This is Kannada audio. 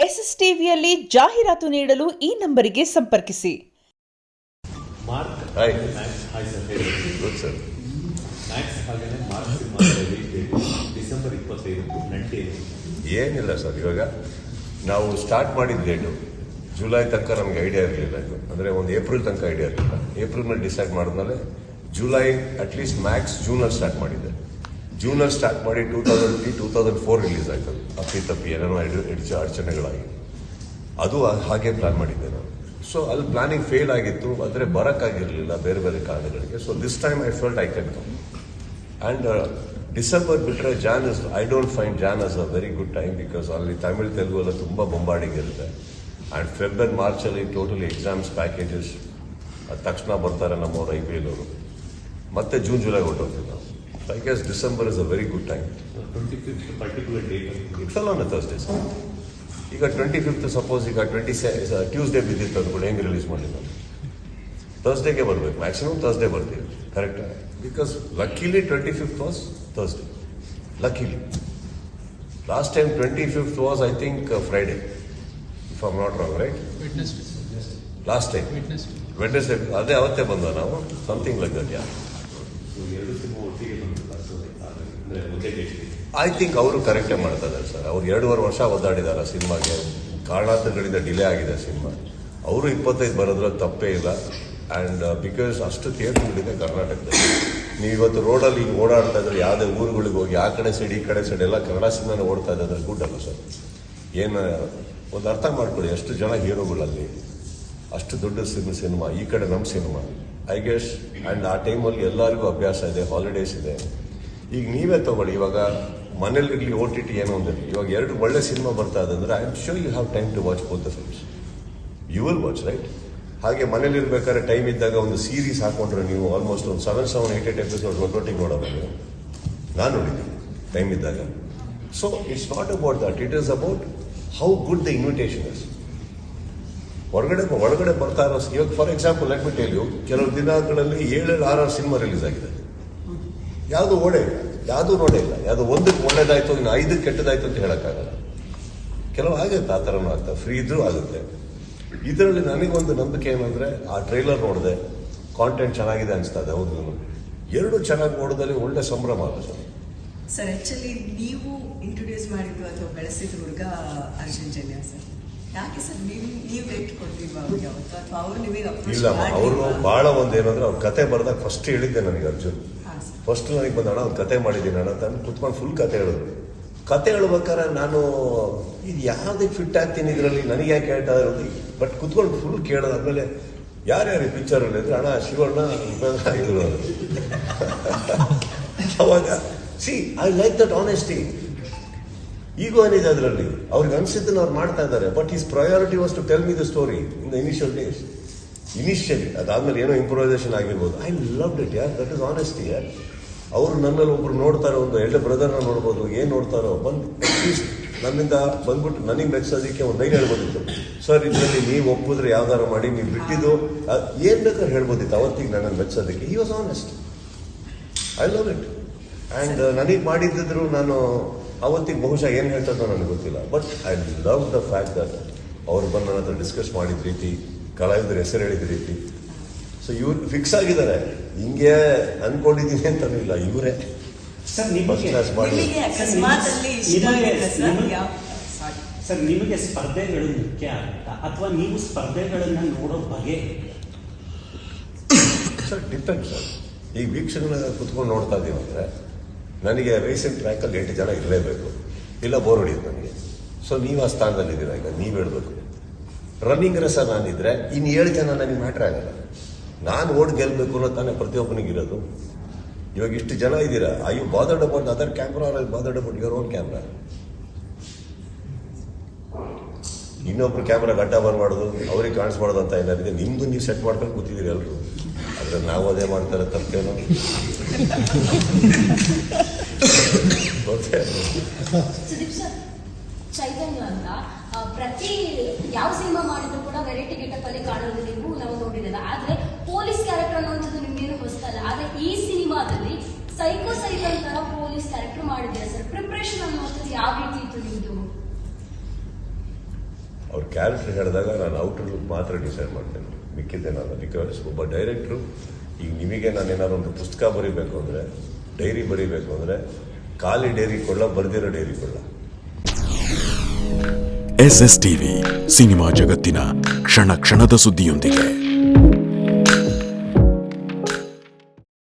SSTVಯಲ್ಲಿ ಜಾಹೀರಾತು ನೀಡಲು ಈ ನಂಬರಿಗೆ ಸಂಪರ್ಕಿಸಿ. Mark hi hi sir, good sir. Max ಹಾಗೆಯೇ Mark cinema release date December 25 ನಂಟೇನು ಏನಿಲ್ಲ ಸರ್, ಇವಾಗ ನಾವು ಸ್ಟಾರ್ಟ್ ಮಾಡಿದ ಡೇಟು ಜುಲೈ ತನಕ ನಮಗೆ ಐಡಿಯಾ ಇರಲಿಲ್ಲ. ಇದು ಅಂದರೆ ಒಂದು ಏಪ್ರಿಲ್ ತನಕ ಐಡಿಯಾ ಇರಲಿಲ್ಲ. ಏಪ್ರಿಲ್ ಮೇಲೆ ಡಿಸೈಡ್ ಮಾಡಿದ್ಮೇಲೆ ಜುಲೈ ಅಟ್ಲೀಸ್ಟ್ ಮ್ಯಾಕ್ಸ್ ಜೂನಲ್ಲಿ ಸ್ಟಾರ್ಟ್ ಮಾಡಿದ್ದೆ. ಜೂನಲ್ಲಿ ಸ್ಟಾರ್ಟ್ ಮಾಡಿ 2004 ರಿಲೀಸ್ ಆಯ್ತು. ತಪ್ಪಿ ಏನೇನೋ ಅಡಚಣೆಗಳಾಗಿ ಅದು ಹಾಗೆ ಪ್ಲಾನ್ ಮಾಡಿದ್ದೆ ನಾನು. ಸೊ ಅಲ್ಲಿ ಪ್ಲಾನಿಂಗ್ ಫೇಲ್ ಆಗಿತ್ತು, ಆದರೆ ಬರೋಕ್ಕಾಗಿರಲಿಲ್ಲ ಬೇರೆ ಬೇರೆ ಕಾರಣಗಳಿಗೆ. So this time I felt I can come. And December ಬಿಟ್ಟರೆ Jan is I don't find Jan as a very good time, because ಅಲ್ಲಿ ತಮಿಳ್ ತೆಲುಗು ಎಲ್ಲ ತುಂಬ ಬೊಂಬಾರ್ಡಿಂಗ್ ಇರುತ್ತೆ. ಆ್ಯಂಡ್ ಫೆಬ್ರವರಿ ಮಾರ್ಚಲ್ಲಿ ಟೋಟಲಿ ಎಕ್ಸಾಮ್ಸ್ ಪ್ಯಾಕೇಜಸ್ ತಕ್ಷಣ ಬರ್ತಾರೆ ನಮ್ಮವ್ರು IPL ಅವರು. ಮತ್ತೆ ಜೂನ್ ಜುಲೈ ಹೊರಟೋಗ್ತೀವಿ ನಾವು. I guess December is a very good time. 25th particular date it's all on a Thursday sir. ಈಗ 25th ಸಪೋಸ್ ಈಗ ಟ್ಯೂಸ್ಡೇ ಬಿದ್ದಿತ್ತು ಅಂದ್ಕೊಂಡು ಹೆಂಗೆ ರಿಲೀಸ್ ಮಾಡಲಿಲ್ಲ? ಥರ್ಸ್ಡೇಗೆ ಬರಬೇಕು, ಮ್ಯಾಕ್ಸಿಮಮ್ ಥರ್ಸ್ಡೇ ಬರ್ತೀವಿ. Correct? Because luckily 25th was Thursday. Luckily last time 25th was I think Friday, if I am not wrong, right? Last time Wednesday, ಅದೇ ಅವತ್ತೇ ಬಂದ ನಾವು, ಸಮಥಿಂಗ್ ಲೈಕ್ ದಟ್. ಯಾ, ಎರಡು ಸಿನಿಮಾ ಒಟ್ಟಿಗೆ ಬಂದಿಲ್ಲ, ಸೊ ಅಂದರೆ ಒಂದೇ ಡೇಟ್. ಐ ಥಿಂಕ್ ಅವರು ಕರೆಕ್ಟೇ ಮಾಡ್ತಾ ಇದ್ದಾರೆ ಸರ್. ಅವ್ರು 2.5 ವರ್ಷ ಒದ್ದಾಡಿದ್ದಾರೆ ಸಿನಿಮಾಗೆ, ಕಾರಣಾಂತರಗಳಿಂದ ಡಿಲೇ ಆಗಿದೆ ಸಿನಿಮಾ. ಅವರು 25 ಬರೋದ್ರಲ್ಲಿ ತಪ್ಪೇ ಇಲ್ಲ. ಆ್ಯಂಡ್ ಬಿಕಾಸ್ ಅಷ್ಟು ಥಿಯೇಟರ್ಗಳಿದೆ ಕರ್ನಾಟಕದಲ್ಲಿ. ನೀವು ಇವತ್ತು ರೋಡಲ್ಲಿ ಈಗ ಓಡಾಡ್ತಾ ಇದ್ರೆ ಯಾವುದೇ ಊರುಗಳಿಗೆ ಹೋಗಿ ಆ ಕಡೆ ಸೈಡ್ ಈ ಕಡೆ ಸೈಡ್ ಎಲ್ಲ ಕನ್ನಡ ಸಿನಿಮಾನೇ ಓಡ್ತಾ ಇದ್ದಾರೆ. ಗುಡ್ ಅಲ್ಲ ಸರ್? ಏನು ಒಂದು ಅರ್ಥ ಮಾಡ್ಕೊಳ್ಳಿ, ಎಷ್ಟು ಜನ ಹೀರೋಗಳಲ್ಲಿ, ಅಷ್ಟು ದೊಡ್ಡ ಸಿನಿಮಾ, ಈ ಕಡೆ ನಮ್ಮ ಸಿನಿಮಾ ಐ ಗೆಸ್. ಆ್ಯಂಡ್ ಆ ಟೈಮಲ್ಲಿ ಎಲ್ಲರಿಗೂ ಅಭ್ಯಾಸ ಇದೆ, ಹಾಲಿಡೇಸ್ ಇದೆ. ಈಗ ನೀವೇ ತಗೊಳ್ಳಿ, ಇವಾಗ ಮನೇಲಿರಲಿ OTT ಏನೋ ಒಂದಿರಲಿ, ಇವಾಗ 2 ಒಳ್ಳೆ ಸಿನಿಮಾ ಬರ್ತಾ ಇದೆ ಅಂದರೆ I am sure you have time to watch both the films. You will watch, right? ಹಾಗೆ ಮನೇಲಿರ್ಬೇಕಾದ್ರೆ ಟೈಮ್ ಇದ್ದಾಗ ಒಂದು ಸೀರೀಸ್ ಹಾಕೊಂಡ್ರೆ ನೀವು ಆಲ್ಮೋಸ್ಟ್ ಒಂದು 7-8 ಎಪಿಸೋಡ್ ಒಟ್ಟೊಟ್ಟಿಗೆ ನೋಡೋದು ನಾನು ನೋಡಿದ್ದೀನಿ ಟೈಮ್ ಇದ್ದಾಗ. So it's not about that, it is about how good the invitation is. ಒಳಗಡೆ ಬರ್ತಾ ಇರೋ ಇವಾಗ for example let me tell you, ಕೆಲವು ದಿನಗಳಲ್ಲಿ 7-6 ಸಿನಿಮಾ ರಿಲೀಸ್ ಆಗಿದೆ. ಯಾವುದು ಓಡೇ ಇಲ್ಲ, ಯಾವುದೂ ನೋಡೇ ಇಲ್ಲ. ಯಾವುದೋ ಒಂದಕ್ಕೆ ಒಳ್ಳೇದಾಯ್ತು, ಇನ್ನು 5ಕ್ಕೆ ಕೆಟ್ಟದಾಯ್ತು ಅಂತ ಹೇಳೋಕ್ಕಾಗಲ್ಲ. ಕೆಲವು ಆಗುತ್ತೆ, ಆ ಥರನೂ ಆಗ್ತದೆ, ಫ್ರೀ ಇದ್ರೂ ಆಗುತ್ತೆ. ಇದರಲ್ಲಿ ನನಗೊಂದು ನಂಬಿಕೆ ಏನಂದರೆ, ಆ ಟ್ರೈಲರ್ ನೋಡಿದೆ, ಕಾಂಟೆಂಟ್ ಚೆನ್ನಾಗಿದೆ ಅನಿಸ್ತಾ ಇದೆ. ಹೌದು, 2 ಚೆನ್ನಾಗಿ ನೋಡೋದಲ್ಲಿ ಒಳ್ಳೆ ಸಂಭ್ರಮ ಆಗುತ್ತೆ ಸರ್. ಆಕ್ಚುಲಿ ನೀವು ಇಂಟ್ರೊಡ್ಯೂಸ್ ಮಾಡಿದ್ದು ಅಥವಾ ಬೆಳೆಸಿದ ಹುಡುಗ ಅರ್ಜುನ್ ಜನ್ಯ ಸರ್. ಯಾಕೆ ಸರ್ ನೀವು ರೇಟ್ ಕೊಡ್ತೀವಿ ಅವ್ರಿಗೆ ಯಾವತ್ತು, ಅಥವಾ ಅವ್ರು ನಿಮಗೆ ಅಪ್ರೋಚ್? ಇಲ್ಲ, ಅವರು ಭಾಳ ಒಂದು ಏನಂದ್ರೆ, ಅವ್ರ ಕತೆ ಬರೆದಾಗ ಫಸ್ಟ್ ಹೇಳಿದ್ದೆ ನನಗೆ ಅರ್ಜುನ್. ಫಸ್ಟ್ ನನಗೆ ಬಂದಣ ಒಂದು ಕತೆ ಮಾಡಿದ್ದೀನಿ ಅಣ್ಣ ಅಂತ ಕುತ್ಕೊಂಡು ಫುಲ್ ಕತೆ ಹೇಳಿದ್ರು. ಕತೆ ಹೇಳ್ಬೇಕಾದ್ರೆ ನಾನು ಇದು ಯಾವುದಕ್ಕೆ ಫಿಟ್ ಆಗ್ತೀನಿ ಇದರಲ್ಲಿ, ನನಗೆ ಯಾಕೆ ಹೇಳ್ತಾ ಇರೋದು, ಬಟ್ ಕುತ್ಕೊಂಡು ಫುಲ್ ಕೇಳೋದಾದ್ಮೇಲೆ ಯಾರ್ಯಾರು ಈ ಪಿಕ್ಚರಲ್ಲಿ ಇದ್ರೆ ಅಣ್ಣ ಶಿವಣ್ಣ ಇದ್ರು ಅವಾಗ see I like that honesty. Ego ಏನಿದೆ ಅದರಲ್ಲಿ, ಅವ್ರಿಗೆ ಅನಿಸಿದ್ದನ್ನು ಅವ್ರು ಮಾಡ್ತಾ ಇದ್ದಾರೆ. But his priority was to tell me the story in the initial days. Initially ಅದಾದ್ಮೇಲೆ ಏನೋ ಇಂಪ್ರೂವೈಸೇಷನ್ ಆಗಿರ್ಬೋದು. ಐ ಲವ್ಡ್ ಇಟ್ ಯಾರ್, ದಟ್ ಇಸ್ ಆನೆಸ್ಟಿ ಯಾರ್. ಅವರು ನನ್ನಲ್ಲಿ ಒಬ್ರು ನೋಡ್ತಾರೋ, ಒಂದು ಎಲ್ಡರ್ ಬ್ರದರ್ನ ನೋಡ್ಬೋದು, ಏನು ನೋಡ್ತಾರೋ ಬಂದು ಅಟ್ಲೀಸ್ಟ್ ನನ್ನಿಂದ ಬಂದ್ಬಿಟ್ಟು ನನಗೆ ಮೆಚ್ಚೋದಕ್ಕೆ ಒಂದು ಲೈನ್ ಹೇಳ್ಬೋದಿತ್ತು. ಸರ್ ಇದರಲ್ಲಿ ನೀವು ಒಪ್ಪಿದ್ರೆ ಯಾವ್ದಾರು ಮಾಡಿ, ನೀವು ಬಿಟ್ಟಿದ್ದು ಏನು ಬೇಕಾದ್ರೆ ಹೇಳ್ಬೋದಿತ್ತು ಅವತ್ತಿಗೆ ನನ್ನನ್ನು ಮೆಚ್ಚೋದಕ್ಕೆ. He was honest. I love it. And ನನಗೆ ಮಾಡಿದ್ದಿದ್ರು ನಾನು ಅವತ್ತಿಗೆ ಬಹುಶಃ ಏನು ಹೇಳ್ತದೋ ನನಗೆ ಗೊತ್ತಿಲ್ಲ. But I love the fact that ಅವ್ರು ಬಂದು ನನ್ನ ಹತ್ರ ಡಿಸ್ಕಸ್ ಮಾಡಿದ ರೀತಿ, ಕಲಾವಿದರ ಹೆಸರು ಹೇಳಿದ ರೀತಿ. ಸೊ ಇವ್ರು ಫಿಕ್ಸ್ ಆಗಿದ್ದಾರೆ, ಹಿಂಗೆ ಅನ್ಕೊಂಡಿದ್ದೀನಿ ಅಂತಲೂ ಇಲ್ಲ, ಇವರೇ ಸರ್. ನಿಮಗೆ ಸ್ಪರ್ಧೆಗಳು ಮುಖ್ಯ ಆಗುತ್ತಾ, ಅಥವಾ ನೀವು ಸ್ಪರ್ಧೆಗಳನ್ನ ನೋಡೋ ಬಗೆ? Sir depend sir. ಈಗ ವೀಕ್ಷಕನ ಕುತ್ಕೊಂಡು ನೋಡ್ತಾ ಇದ್ದೀವಿ ಅಂದರೆ ನನಗೆ ರೀಸೆಂಟ್ ಟ್ರ್ಯಾಕಲ್ಲಿ 8 ಜನ ಇರಲೇಬೇಕು, ಇಲ್ಲ ಬೋರ್ ಹೊಡಿಯೋದು ನನಗೆ. ಸೊ ನೀವು ಆ ಸ್ಥಾನದಲ್ಲಿದ್ದೀರ, ಈಗ ನೀವು ಹೇಳಬೇಕು. ರನ್ನಿಂಗ್ ರೇಸ ನಾನಿದ್ರೆ ಇನ್ನು 7 ಜನ ನನಗೆ ಮ್ಯಾಟ್ರ್ ಆಗಲ್ಲ. ನಾನು ಓಡ್ ಗೆಲ್ಲಬೇಕು ಅನ್ನೋ ತಾನೇ ಪ್ರತಿಯೊಬ್ಬನಿಗಿರೋದು. ಇವಾಗ ಇಷ್ಟು ಜನ ಇದ್ದೀರಾ, I you bothered about other camera or I bothered about your own camera? ಇನ್ನೊಬ್ರು ಕ್ಯಾಮ್ರಾ ಗಡ್ಡ ಬರಬಾರ್ದು, ಅವ್ರಿಗೆ ಕಾಣಿಸ್ಬಾರ್ದು ಅಂತ ಏನಾಗಿದೆ. ನಿಮ್ದು ನೀವು ಸೆಟ್ ಮಾಡ್ಕೊಂಡು ಕೂತಿದ್ದೀರಿ ಎಲ್ಲರೂ, ಆದರೆ ನಾವು ಅದೇ ಮಾಡ್ತಾರೆ, ತಪ್ಪೇನು ಗೊತ್ತೇ. ಚೈತನ್ಯ ಅಂತ ಪ್ರತಿ ಯಾವ ಸಿನಿಮಾ ಮಾಡಿದ್ರು ಕೂಡ ವೆರೈಟಿ ಗೆಟಪ್ ಅಲ್ಲಿ ಕಾಣೋದು ನಾವು ನೋಡಿರಲ್ಲ. ಆದ್ರೆ ಪೊಲೀಸ್ ಕ್ಯಾರೆಕ್ಟರ್ ಅನ್ನುವಂಥದ್ದು ನಿಮ್ಗೇನು ಹೊಸದಲ್ಲ. ಆದ್ರೆ ಈ ಸಿನಿಮಾದಲ್ಲಿ ಸೈಕೋ ತರ ಪೊಲೀಸ್ ಕ್ಯಾರೆಕ್ಟರ್ ಮಾಡಿದ್ದಾರೆ ಸರ್. ಪ್ರಿಪರೇಷನ್ ಅನ್ನುವಂಥದ್ದು ಯಾವ ರೀತಿ ಇತ್ತು ನಿಮ್ದು? ಅವ್ರ ಕ್ಯಾರೆಕ್ಟರ್ ಹೇಳಿದಾಗ ನಾನು ಔಟರ್ ಲುಕ್ ಮಾತ್ರ ಡಿಸೈಡ್ ಮಾಡ್ತೇನೆ, ಮಿಕ್ಕಿದ್ದೇನಲ್ಲ. ಬಿಕಾಸ್ ಒಬ್ಬ ಡೈರೆಕ್ಟ್ರು ಈಗ ನಿಮಗೆ ನಾನು ಏನಾದ್ರು ಒಂದು ಪುಸ್ತಕ ಬರೀಬೇಕು ಅಂದರೆ, ಡೈರಿ ಬರೀಬೇಕು ಅಂದರೆ ಖಾಲಿ ಡೈರಿ ಕೊಳ್ಳ, ಬರೆದಿರೋ ಡೈರಿ ಕೊಳ್ಳ. SS ಟಿವಿ ಸಿನಿಮಾ ಜಗತ್ತಿನ ಕ್ಷಣ ಕ್ಷಣದ ಸುದ್ದಿಯೊಂದಿಗೆ.